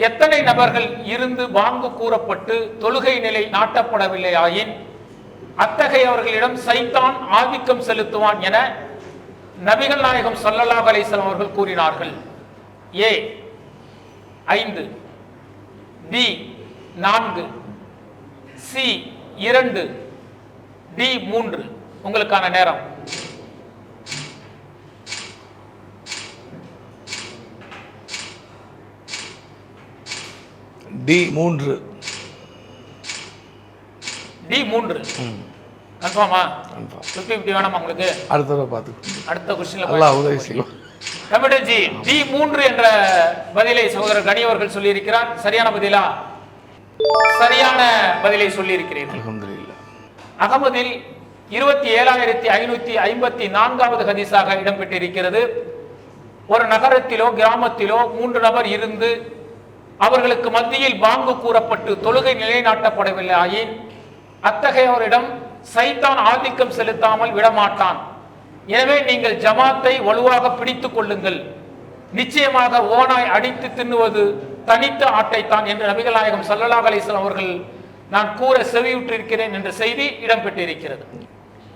எத்தனை நபர்கள் இருந்து பாங்கு கூறப்பட்டு தொழுகை நிலை நாட்டப்படவில்லை ஆயின் அத்தகையவர்களிடம் சைத்தான் ஆதிக்கம் செலுத்துவான் என நபிகள் நாயகம் ஸல்லல்லாஹு அலைஹி வஸல்லம் அவர்கள் கூறினார்கள். ஏ 5, பி 4, சி 2, டி 3. உங்களுக்கான நேரம். டி 3. டி 3 கன்ஃபார்மா? 50-50 வேணாமா உங்களுக்கு? அடுத்த கொஸ்டின்ல அல்லாஹ் உதவி செய்யும். கம்ப்யூட்டர் ஜி டி 3 என்ற பதிலை சகோதரர் கனி அவர்கள் சொல்லி இருக்கிறார். சரியான பதிலா? சரியான பதிலை சொல்லி இருக்கிறீர்கள். அல்ஹம்துலில்லாஹ். அகமதில் 27,554வது ஹதீஸாக இடம்பெற்றிருக்கிறது. ஒரு நகரத்திலோ கிராமத்திலோ 3 நபர் இருந்து அவர்களுக்கு மத்தியில் பாங்கு கூறப்பட்டு தொழுகை நிலைநாட்டப்படவில்லை ஆயின் அத்தகையவரிடம் சைத்தான் ஆதிக்கம் செலுத்தாமல் விடமாட்டான். எனவே நீங்கள் ஜமாத்தை வலுவாக பிடித்துக் கொள்ளுங்கள். நிச்சயமாக ஓனாய் அடித்து தின்னுவது தனித்த ஆட்டைத்தான் என்று நபிகள் நாயகம் ஸல்லல்லாஹு அலைஹி வஸல்லம் அவர்கள் நான் கூற செவியுற்றிருக்கிறேன் என்ற செய்தி இடம்பெற்றிருக்கிறது.